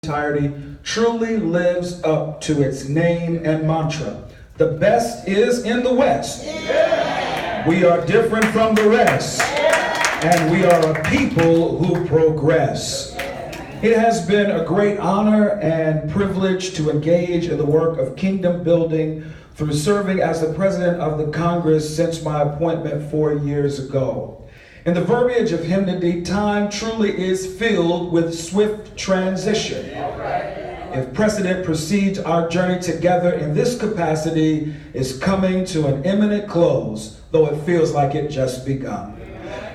entirety truly lives up to its name and mantra. The best is in the West. Yeah. We are different from the rest. Yeah. And we are a people who progress. It has been a great honor and privilege to engage in the work of kingdom building through serving as the president of the Congress since my appointment 4 years ago. In the verbiage of hymnody, time truly is filled with swift transition. If precedent precedes, our journey together in this capacity is coming to an imminent close, though it feels like it just begun.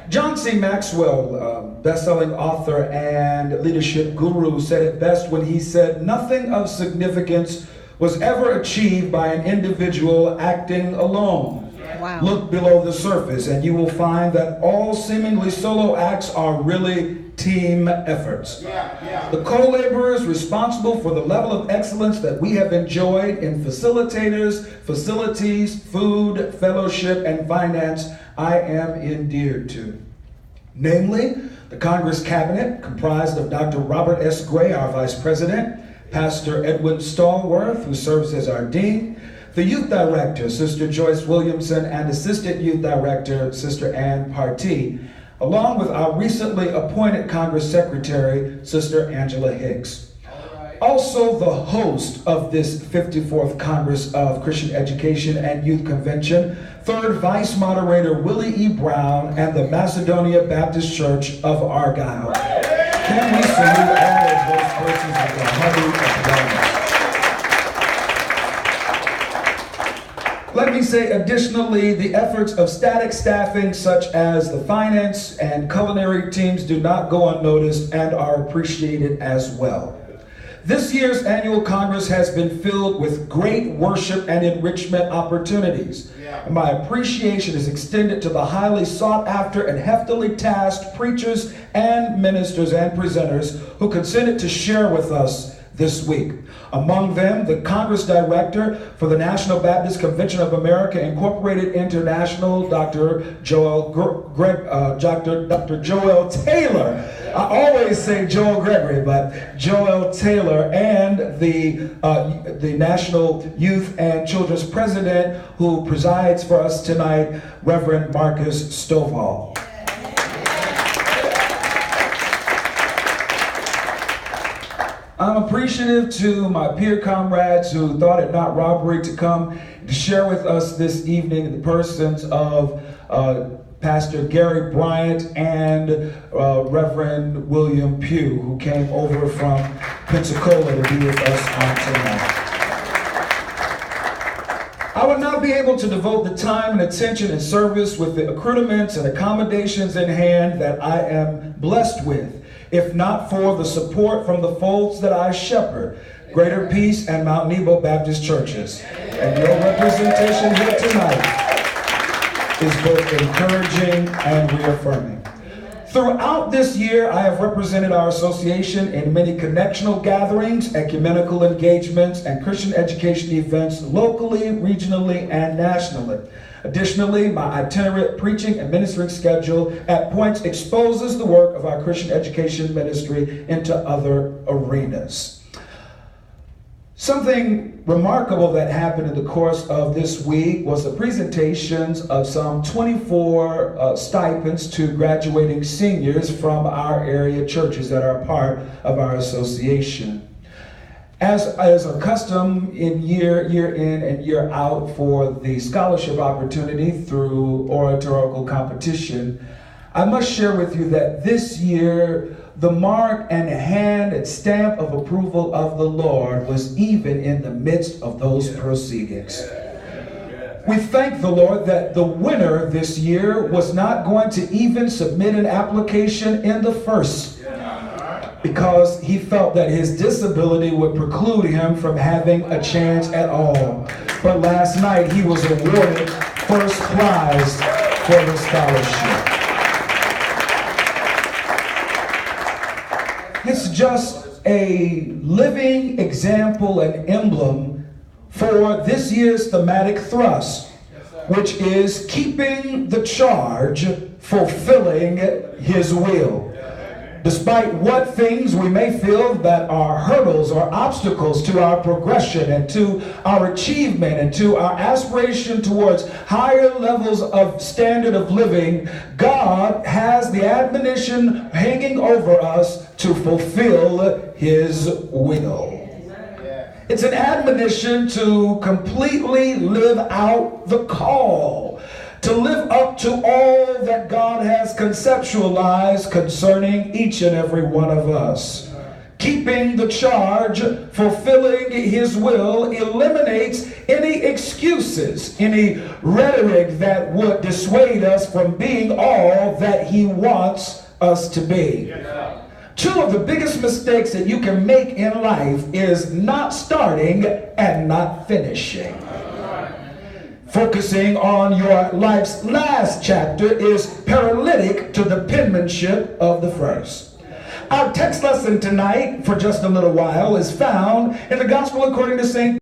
John C. Maxwell, best-selling author and leadership guru, said it best when he said, "Nothing of significance was ever achieved by an individual acting alone." Wow. Look below the surface and you will find that all seemingly solo acts are really team efforts. The co-laborers responsible for the level of excellence that we have enjoyed in facilitators, facilities, food, fellowship, and finance, I am endeared to. Namely, the Congress Cabinet, comprised of Dr. Robert S. Gray, our Vice President, Pastor Edwin Stallworth, who serves as our Dean, the Youth Director, Sister Joyce Williamson, and Assistant Youth Director, Sister Ann Partee, along with our recently appointed Congress Secretary, Sister Angela Hicks. Also the host of this 54th Congress of Christian Education and Youth Convention, third Vice Moderator Willie E. Brown, and the Macedonia Baptist Church of Argyle. Can we salute all of those persons with a hearty applause? Let me say additionally, the efforts of static staffing such as the finance and culinary teams do not go unnoticed and are appreciated as well. This year's annual Congress has been filled with great worship and enrichment opportunities. And my appreciation is extended to the highly sought after and heftily tasked preachers and ministers and presenters who consented to share with us this week. Among them, the Congress Director for the National Baptist Convention of America Incorporated International, Dr. Joel Taylor. I always say Joel Gregory, but Joel Taylor, and the National Youth and Children's President who presides for us tonight, Reverend Marcus Stovall. I'm appreciative to my peer comrades who thought it not robbery to come to share with us this evening in the persons of Pastor Gary Bryant and Reverend William Pugh, who came over from Pensacola to be with us on tonight. I would not be able to devote the time and attention and service with the accoutrements and accommodations in hand that I am blessed with, if not for the support from the folds that I shepherd, Greater Peace and Mount Nebo Baptist churches. And your representation here tonight is both encouraging and reaffirming. Throughout this year, I have represented our association in many connectional gatherings, ecumenical engagements, and Christian education events locally, regionally, and nationally. Additionally, my itinerant preaching and ministering schedule at points exposes the work of our Christian education ministry into other arenas. Something remarkable that happened in the course of this week was the presentations of some 24 stipends to graduating seniors from our area churches that are part of our association. As a custom in year in and year out for the scholarship opportunity through oratorical competition, I must share with you that this year the mark and hand and stamp of approval of the Lord was even in the midst of those proceedings. We thank the Lord that the winner this year was not going to even submit an application in the first, because he felt that his disability would preclude him from having a chance at all. But last night he was awarded first prize for the scholarship. It's just a living example and emblem for this year's thematic thrust, which is keeping the charge, fulfilling his will. Despite what things we may feel that are hurdles or obstacles to our progression and to our achievement and to our aspiration towards higher levels of standard of living, God has the admonition hanging over us to fulfill His will. It's an admonition to completely live out the call, to live up to all that God has conceptualized concerning each and every one of us. Keeping the charge, fulfilling His will, eliminates any excuses, any rhetoric that would dissuade us from being all that He wants us to be. Two of the biggest mistakes that you can make in life is not starting and not finishing. Focusing on your life's last chapter is paralytic to the penmanship of the first. Our text lesson tonight, for just a little while, is found in the Gospel according to St.